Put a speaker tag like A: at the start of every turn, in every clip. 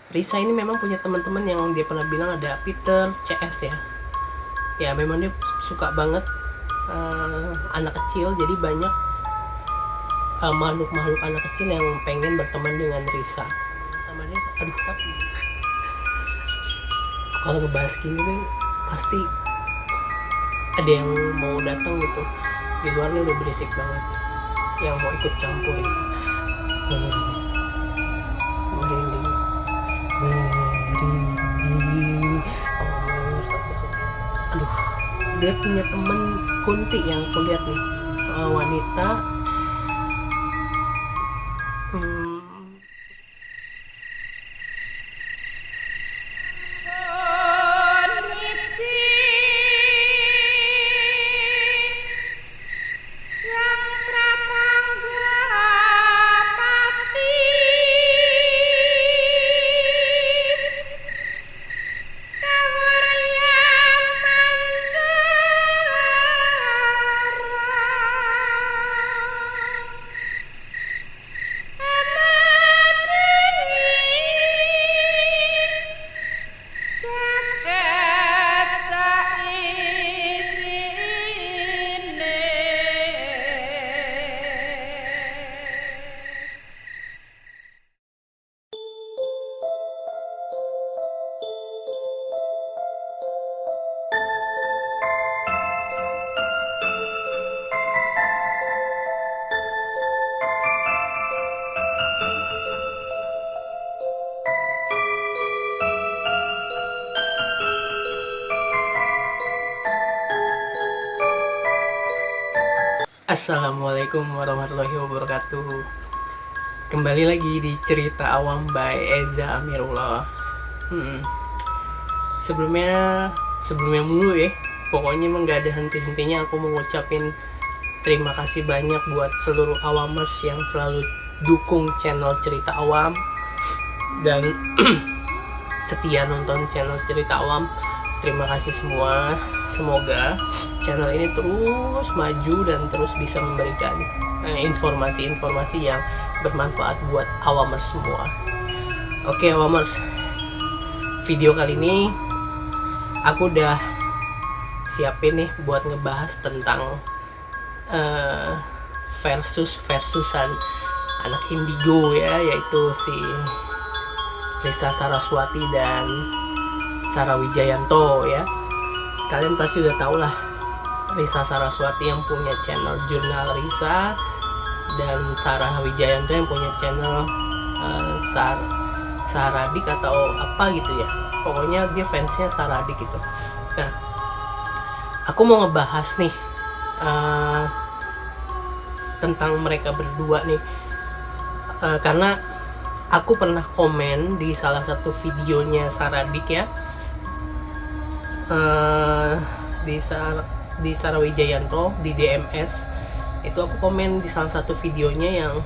A: Risa ini memang punya teman-teman yang dia pernah bilang ada Peter CS ya. Ya memang dia suka banget anak kecil, jadi banyak makhluk-makhluk anak kecil yang pengen berteman dengan Risa. Sama dia, aduh tapi kalau ngebahas gini nih pasti ada yang mau datang gitu. Di luarnya udah berisik banget, yang mau ikut campur gitu. Merinding, merinding. Aduh, dia punya temen Kunti yang aku lihat nih, wanita. Assalamualaikum warahmatullahi wabarakatuh. Kembali lagi di Cerita Awam by Eza Amirullah. Sebelumnya mulu ya. Pokoknya emang gak ada henti-hentinya aku mau ngucapin terima kasih banyak buat seluruh awamers yang selalu dukung channel Cerita Awam dan setia nonton channel Cerita Awam. Terima kasih semua. Semoga channel ini terus maju dan terus bisa memberikan informasi-informasi yang bermanfaat buat awamers semua. Oke awamers, video kali ini aku udah siapin nih buat ngebahas tentang versusan anak indigo ya, yaitu si Risa Saraswati dan Sarah Wijayanto ya. Kalian pasti udah tau lah Risa Saraswati yang punya channel Jurnal Risa dan Sarah Wijayanto yang punya channel Saradik atau apa gitu ya. Pokoknya dia fansnya Saradik gitu. Nah, aku mau ngebahas nih tentang mereka berdua nih, karena aku pernah komen di salah satu videonya Saradik ya, di Sarah Wijayanto di DMS itu. Aku komen di salah satu videonya yang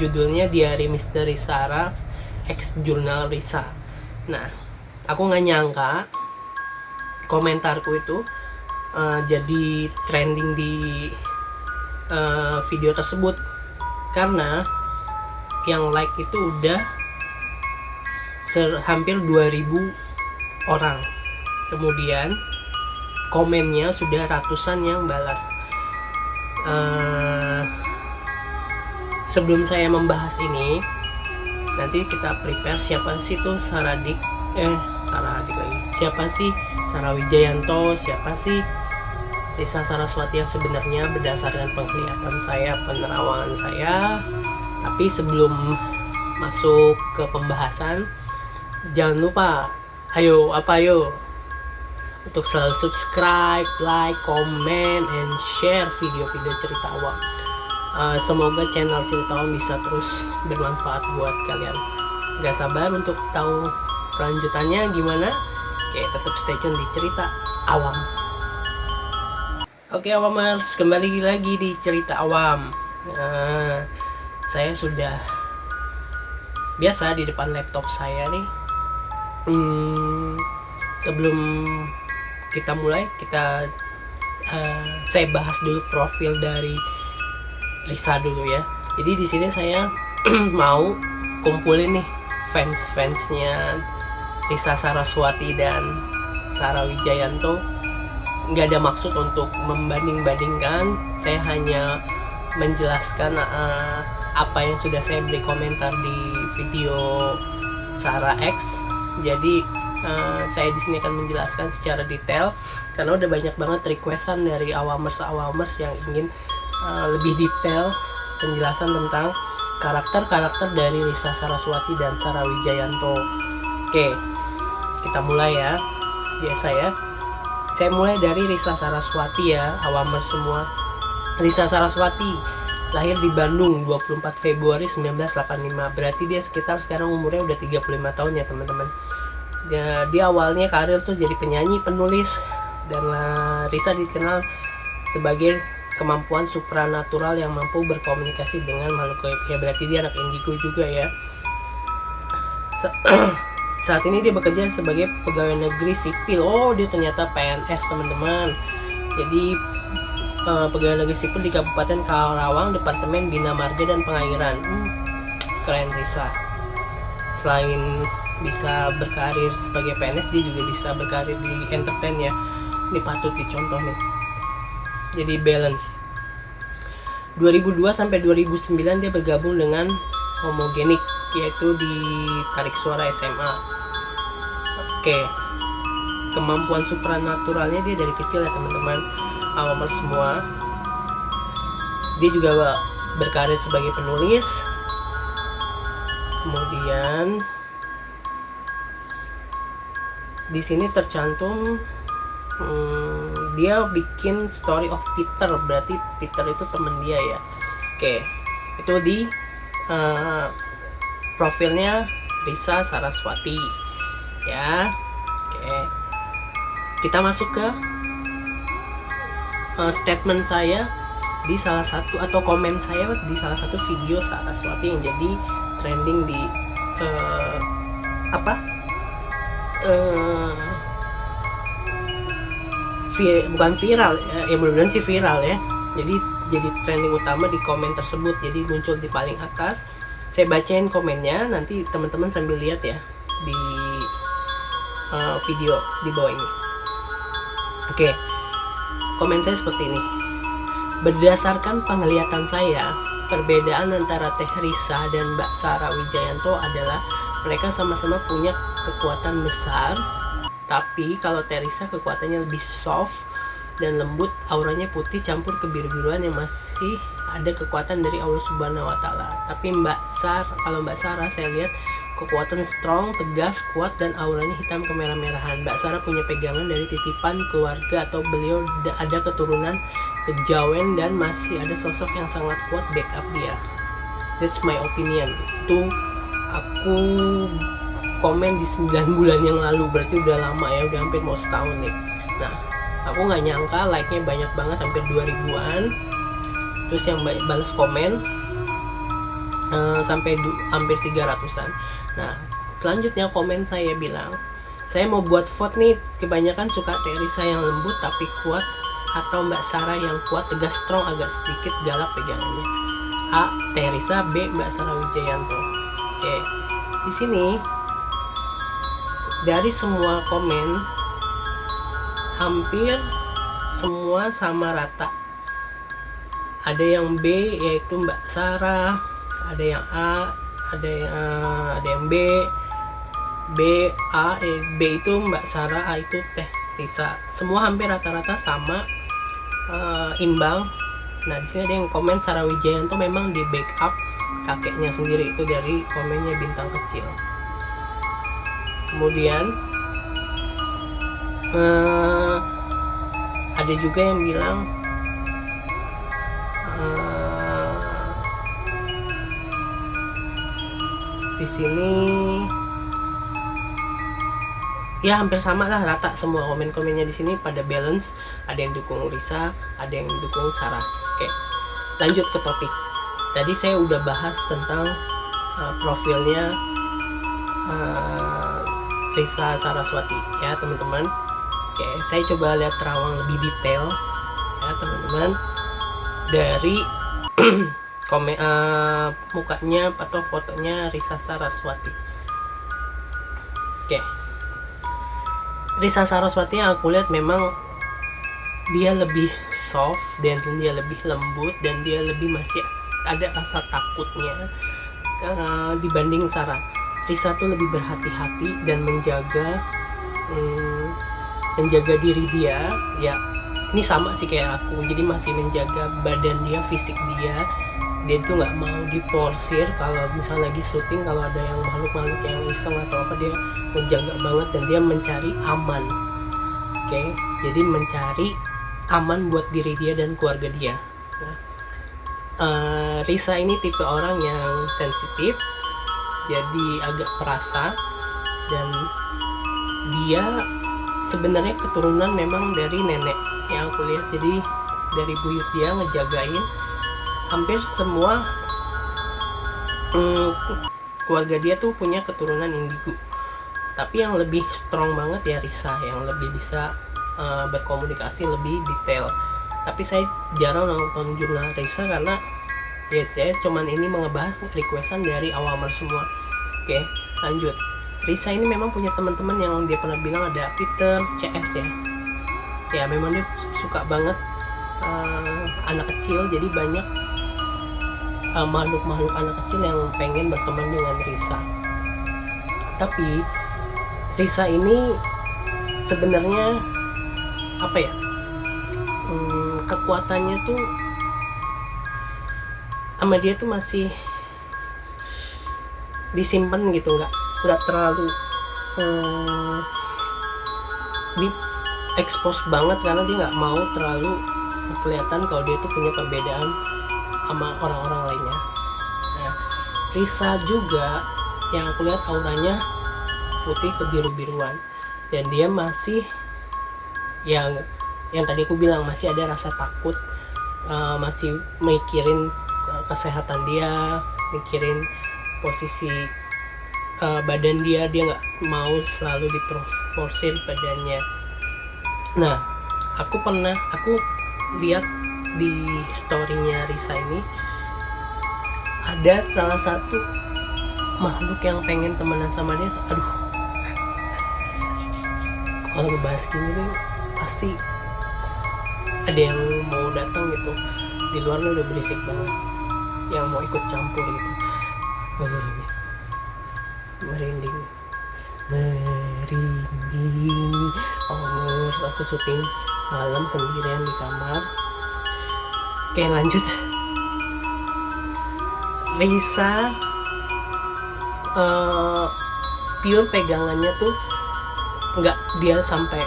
A: judulnya Diary Misteri Sarah X Jurnal Risa. Nah, aku nggak nyangka komentarku itu jadi trending di video tersebut, karena yang like itu udah hampir 2000 orang. Kemudian komennya sudah ratusan yang balas. Sebelum saya membahas ini, nanti kita prepare siapa sih tuh Saradik lagi, siapa sih Sarah Wijayanto, siapa sih Risa Saraswati yang sebenarnya berdasarkan penglihatan saya, penerawangan saya. Tapi sebelum masuk ke pembahasan, jangan lupa ayo untuk selalu subscribe, like, comment, and share video-video Cerita Awam. Semoga channel Cerita Awam bisa terus bermanfaat buat kalian. Gak sabar untuk tahu kelanjutannya gimana. Oke, tetap stay tune di Cerita Awam. Oke awamers, kembali lagi di Cerita Awam. Saya sudah biasa di depan laptop saya nih. Sebelum kita mulai, saya bahas dulu profil dari Risa dulu ya. Jadi di sini saya mau kumpulin nih fans-fansnya Risa Saraswati dan Sarah Wijayanto. Nggak ada maksud untuk membanding-bandingkan, saya hanya menjelaskan apa yang sudah saya beri komentar di video Sarah X. Jadi saya di sini akan menjelaskan secara detail karena udah banyak banget requestan dari awamers yang ingin lebih detail penjelasan tentang karakter-karakter dari Risa Saraswati dan Sarah Wijayanto. Oke, kita mulai ya. Biasa ya. Saya mulai dari Risa Saraswati ya, awamers semua. Risa Saraswati lahir di Bandung 24 Februari 1985. Berarti dia sekitar sekarang umurnya udah 35 tahun ya teman-teman. Dia awalnya karir tuh jadi penyanyi, penulis, dan Risa dikenal sebagai kemampuan supranatural yang mampu berkomunikasi dengan makhluk gaib. Ya berarti dia anak indigo juga ya. Saat ini dia bekerja sebagai pegawai negeri sipil. Oh, dia ternyata PNS teman-teman. Jadi pegawai negeri sipil di Kabupaten Karawang, Departemen Bina Marga dan Pengairan. Keren Risa. Selain bisa berkarir sebagai PNS, dia juga bisa berkarir di entertain ya. Ini patut dicontoh nih. Jadi balance. 2002 sampai 2009 dia bergabung dengan Homogenik, yaitu di Tarik Suara SMA. Oke. Kemampuan supranaturalnya dia dari kecil ya teman-teman. Awamers semua. Dia juga berkarir sebagai penulis. Kemudian di sini tercantum dia bikin Story of Peter, berarti Peter itu teman dia ya. Oke, itu di profilnya Risa Saraswati ya. Oke, kita masuk ke statement saya di salah satu, atau komen saya di salah satu video Saraswati yang jadi trending di bukan viral ya, mudah-mudahan sih viral ya. Jadi trending utama di komen tersebut, jadi muncul di paling atas. Saya bacain komennya, nanti teman-teman sambil lihat ya di video di bawah ini. Oke, komen saya seperti ini. Berdasarkan penglihatan saya, perbedaan antara Teh Risa dan Mbak Sarah Wijayanto adalah mereka sama-sama punya kekuatan besar. Tapi kalau Teh Risa kekuatannya lebih soft dan lembut, auranya putih campur kebiru-biruan yang masih ada kekuatan dari Allah Subhanahu wa Ta'ala. Tapi kalau Mbak Sarah saya lihat kekuatan strong, tegas, kuat, dan auranya hitam kemerah-merahan. Mbak Sarah punya pegangan dari titipan keluarga atau beliau ada keturunan kejawen dan masih ada sosok yang sangat kuat backup dia. That's my opinion. Itu aku komen di 9 bulan yang lalu, berarti udah lama ya, udah hampir mau setahun nih. Nah, aku nggak nyangka like-nya banyak banget, hampir 2000-an. Terus yang balas komen sampai hampir 300-an. Nah, selanjutnya komen saya bilang, saya mau buat vote nih, kebanyakan suka Teh Risa yang lembut tapi kuat, atau Mbak Sarah yang kuat, tegas, strong, agak sedikit galak pegangannya. A. Teh Risa, B. Mbak Sarah Wijayanto. Oke, di sini dari semua komen hampir semua sama rata. Ada yang B yaitu Mbak Sarah, ada yang A, ada yang B, B itu Mbak Sarah, A itu Teh Risa. Semua hampir rata-rata sama, imbang. Nah, di sini ada yang komen Sarah Wijayanto memang di backup kakeknya sendiri, itu dari komennya Bintang Kecil. Kemudian ada juga yang bilang di sini ya hampir sama lah, rata semua komen-komennya di sini pada balance. Ada yang dukung Risa, ada yang dukung Sarah. Oke, lanjut ke topik. Tadi saya udah bahas tentang profilnya Risa Saraswati ya teman-teman. Oke, saya coba lihat terawang lebih detail ya teman-teman dari mukanya atau fotonya Risa Saraswati. Oke, Risa Saraswati yang aku lihat memang dia lebih soft dan dia lebih lembut dan dia lebih masih ada rasa takutnya dibanding Sarah. Risa tuh lebih berhati-hati dan menjaga diri dia. Ya, ini sama sih kayak aku, jadi masih menjaga badan dia, fisik dia. Dia tuh nggak mau diporsir. Kalau misalnya lagi syuting, kalau ada yang makhluk-makhluk yang iseng atau apa, dia menjaga banget dan dia mencari aman. Oke, jadi mencari aman buat diri dia dan keluarga dia. Risa ini tipe orang yang sensitif, jadi agak perasa, dan dia sebenarnya keturunan memang dari nenek yang aku lihat. Jadi dari buyut dia ngejagain hampir semua keluarga dia tuh punya keturunan indigo. Tapi yang lebih strong banget ya Risa, yang lebih bisa berkomunikasi lebih detail. Tapi saya jarang nonton jurnal Risa karena ya saya cuman ini mengebahas requestan dari awamer semua. Oke, lanjut. Risa ini memang punya teman-teman yang dia pernah bilang ada Peter CS ya. Ya memang dia suka banget anak kecil, jadi banyak makhluk-makhluk anak kecil yang pengen berteman dengan Risa. Tapi Risa ini sebenarnya apa ya, kekuatannya tuh sama dia tuh masih disimpan gitu, nggak terlalu di expose banget karena dia nggak mau terlalu kelihatan kalau dia tuh punya perbedaan sama orang-orang lainnya. Nah, Risa juga yang aku lihat auranya putih kebiru-biruan dan dia masih yang tadi aku bilang masih ada rasa takut, masih mikirin kesehatan dia, mikirin posisi badan dia nggak mau selalu diporsir badannya. Nah, aku lihat di storynya Risa ini ada salah satu makhluk yang pengen temenan sama dia. Aduh, kalau ngebahas gini nih pasti ada yang mau datang gitu, di luarnya udah berisik banget, yang mau ikut campur gitu. Merinding. Oh, aku syuting malam sendirian di kamar. Oke, lanjut. Risa pure pegangannya tuh nggak dia sampai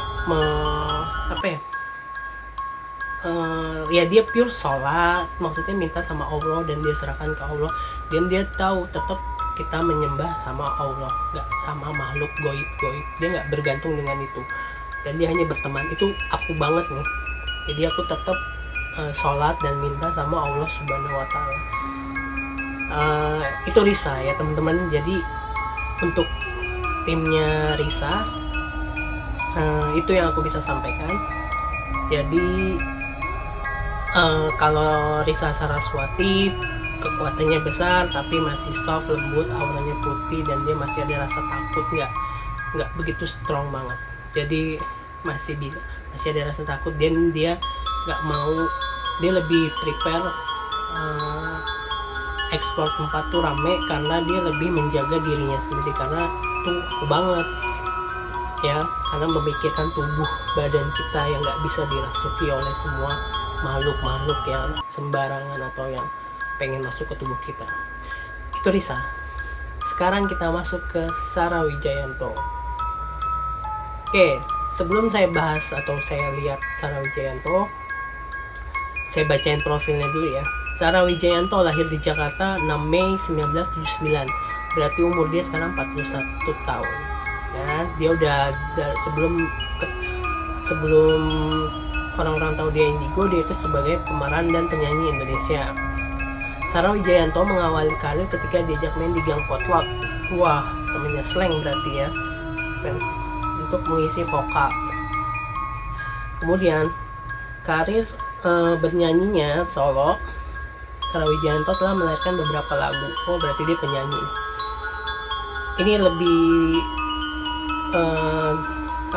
A: ya dia pure sholat, maksudnya minta sama Allah dan dia serahkan ke Allah, dan dia tahu tetap kita menyembah sama Allah, nggak sama makhluk goib. Dia nggak bergantung dengan itu dan dia hanya berteman. Itu aku banget nih, jadi aku tetap sholat dan minta sama Allah Subhanahu wa Ta'ala. Itu Risa ya teman-teman. Jadi untuk timnya Risa itu yang aku bisa sampaikan. Jadi kalau Risa Saraswati kekuatannya besar tapi masih soft, lembut, auranya putih, dan dia masih ada rasa takut, nggak begitu strong banget. Jadi masih ada rasa takut, dan dia nggak mau, dia lebih prepare explore tempat tuh rame karena dia lebih menjaga dirinya sendiri, karena tuh aku banget ya, karena memikirkan tubuh badan kita yang nggak bisa dirasuki oleh semua makhluk-makhluk yang sembarangan atau yang pengen masuk ke tubuh kita. Itu Risa. Sekarang kita masuk ke Sarah Wijayanto. Oke, sebelum saya bahas atau saya lihat Sarah Wijayanto, saya bacain profilnya dulu ya. Sarah Wijayanto lahir di Jakarta 6 Mei 1979. Berarti umur dia sekarang 41 tahun. Ya, dia udah sebelum orang-orang tahu dia indigo, dia itu sebagai pemeran dan penyanyi Indonesia. Sarah Wijayanto mengawali karir ketika diajak main di Gang Potluck. Wah, temennya Slang berarti ya, untuk mengisi vokal. Kemudian karir bernyanyinya solo, Sarah Wijayanto telah melahirkan beberapa lagu. Oh, berarti dia penyanyi. Ini lebih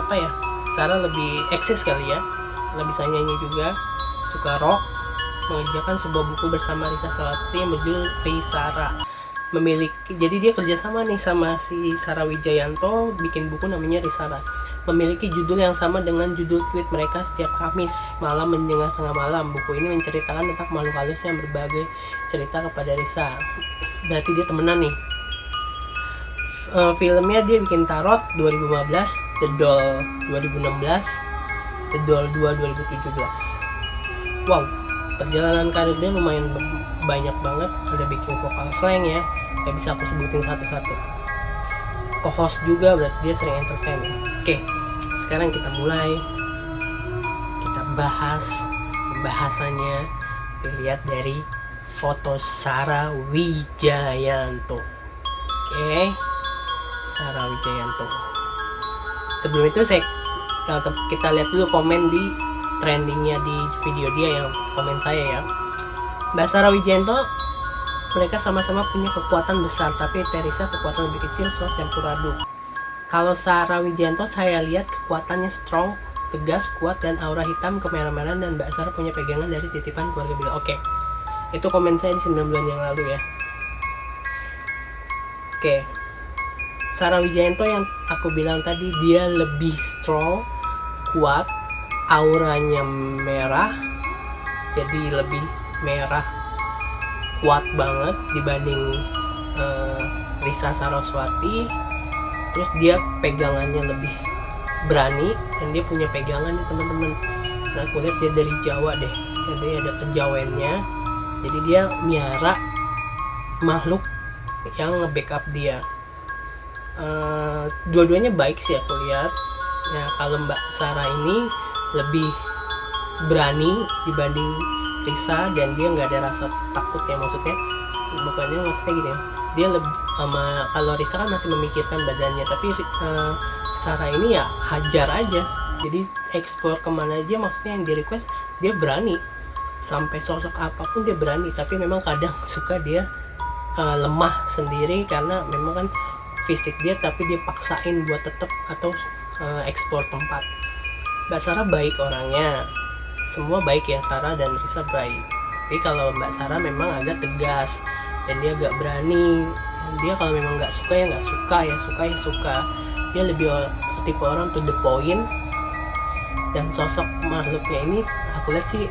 A: apa ya, Sarah lebih eksis kali ya, karena bisa nyanyi juga, suka rock. Mengerjakan sebuah buku bersama Risa Sarawati yang berjudul Risara. Jadi dia kerjasama nih sama si Sarah Wijayanto, bikin buku namanya Risara. Memiliki judul yang sama dengan judul tweet mereka setiap Kamis malam mendengar tengah malam. Buku ini menceritakan tentang makhluk halus yang berbagai cerita kepada Risa. Berarti dia temenan nih. Filmnya dia bikin Tarot 2015, The Doll 2016, The Doll 2 2017. Wow, perjalanan karir dia lumayan banyak banget. Ada bikin vokal slang ya, gak bisa aku sebutin satu-satu. Co-host juga, berarti dia sering entertain ya. Oke, sekarang kita mulai. Kita bahas pembahasannya. Dilihat dari foto Sarah Wijayanto. Oke, Sarah Wijayanto. Sebelum itu kita lihat dulu komen di trendingnya di video dia, yang komen saya ya. Mbak Sarah Wijayanto, mereka sama-sama punya kekuatan besar, tapi Teresa kekuatan lebih kecil, so campur aduk. Kalau Sarah Wijayanto saya lihat kekuatannya strong, tegas, kuat, dan aura hitam kemerah-merahan, dan Mbak Sarah punya pegangan dari titipan keluarga beliau. Oke, itu komen saya di 9 bulan yang lalu ya. Oke, Sarah Wijayanto yang aku bilang tadi, dia lebih strong, kuat, auranya merah, jadi lebih merah, kuat banget dibanding Risa Saraswati. Terus dia pegangannya lebih berani, dan dia punya pegangan nih teman-teman. Nah, aku lihat dia dari Jawa deh, jadi ada kejawennya, jadi dia miara makhluk yang nge-backup dia. Dua-duanya baik sih aku lihat. Nah, kalau Mbak Sarah ini lebih berani dibanding Risa, dan dia nggak ada rasa takut ya, maksudnya gini, dia lebih kalau Risa kan masih memikirkan badannya, tapi Sarah ini ya hajar aja, jadi explore kemana aja, maksudnya yang di request dia berani, sampai sosok apapun dia berani. Tapi memang kadang suka dia lemah sendiri karena memang kan fisik dia, tapi dia paksain buat tetap atau explore tempat. Mbak Sarah baik orangnya, semua baik ya, Sarah dan Risa baik. Tapi kalau Mbak Sarah memang agak tegas, dan dia agak berani. Dia kalau memang nggak suka ya nggak suka, ya suka ya suka. Dia lebih tipe orang to the point. Dan sosok makhluknya ini aku lihat sih,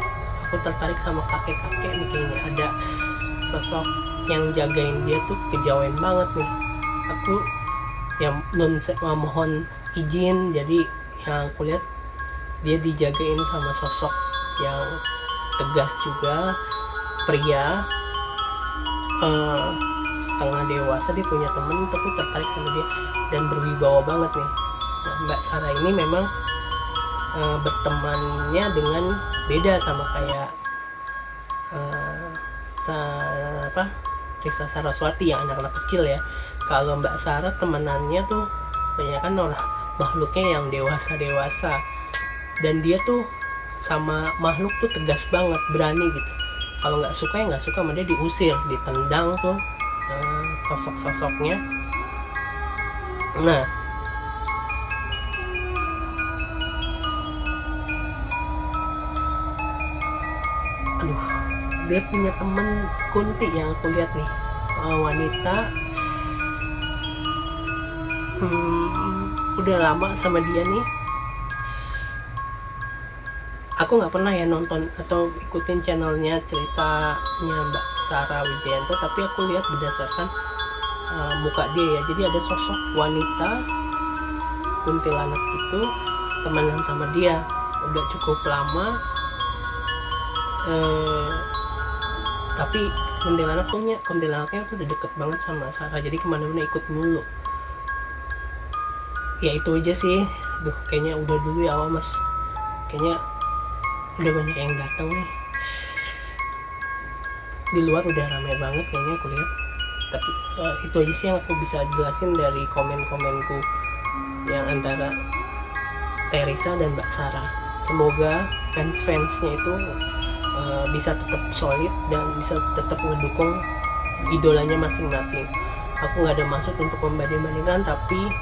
A: aku tertarik sama kakek-kakek nih kayaknya. Ada sosok yang jagain dia tuh kejawen banget nih. Aku yang mohon izin, jadi yang aku lihat dia dijagain sama sosok yang tegas juga, pria, setengah dewasa. Dia punya temen, aku tertarik sama dia dan berwibawa banget nih. Nah, Mbak Sarah ini memang bertemannya dengan beda sama kayak Risa Saraswati yang anak-anak kecil ya. Kalau Mbak Sarah temenannya tuh kebanyakan orang makhluknya yang dewasa, dan dia tuh sama makhluk tuh tegas banget, berani gitu. Kalau nggak suka ya nggak suka, sama dia diusir, ditendang tuh sosok-sosoknya. Nah, dia punya temen Kunti yang aku lihat nih, wanita, udah lama sama dia nih. Aku nggak pernah ya nonton atau ikutin channelnya ceritanya Mbak Sarah Wijayanto, tapi aku lihat berdasarkan muka dia ya. Jadi ada sosok wanita kuntilanak itu temenan sama dia udah cukup lama, tapi kuntilanaknya tuh udah deket banget sama Sarah, jadi kemana-mana ikut mulu. Ya itu aja sih. Kayaknya udah dulu ya Mas, kayaknya udah banyak yang datang nih, di luar udah ramai banget kayaknya aku lihat. Tapi itu aja sih yang aku bisa jelasin dari komen-komenku yang antara Teresa dan Mbak Sarah. Semoga fans-fansnya itu bisa tetap solid dan bisa tetap mendukung idolanya masing-masing. Aku nggak ada maksud untuk membanding-bandingkan, tapi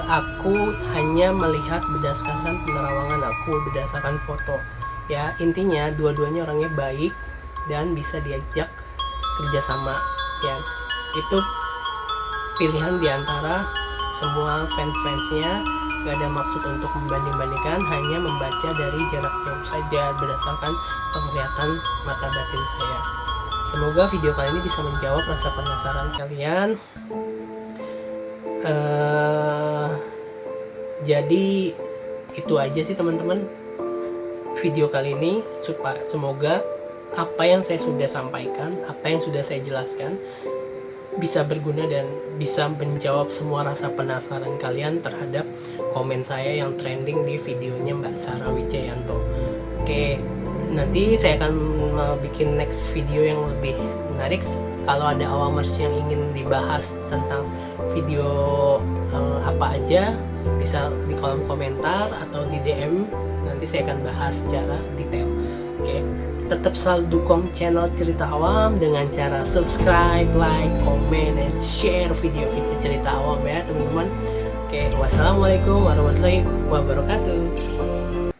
A: aku hanya melihat berdasarkan penerawangan aku, berdasarkan foto. Ya, intinya dua-duanya orangnya baik dan bisa diajak kerjasama. Ya, itu pilihan diantara semua fans-fansnya. Gak ada maksud untuk membanding-bandingkan, hanya membaca dari jarak jauh saja berdasarkan penglihatan mata batin saya. Semoga video kali ini bisa menjawab rasa penasaran kalian. Jadi itu aja sih teman-teman video kali ini. Semoga apa yang saya sudah sampaikan, apa yang sudah saya jelaskan bisa berguna dan bisa menjawab semua rasa penasaran kalian terhadap komen saya yang trending di videonya Mbak Sarah Wijayanto. Oke, nanti saya akan bikin next video yang lebih menarik. Kalau ada awamers yang ingin dibahas tentang video apa aja, bisa di kolom komentar atau di DM, nanti saya akan bahas secara detail. Oke, tetap selalu dukung channel Cerita Awam dengan cara subscribe, like, comment, dan share video-video Cerita Awam ya teman-teman. Oke, wassalamualaikum warahmatullahi wabarakatuh.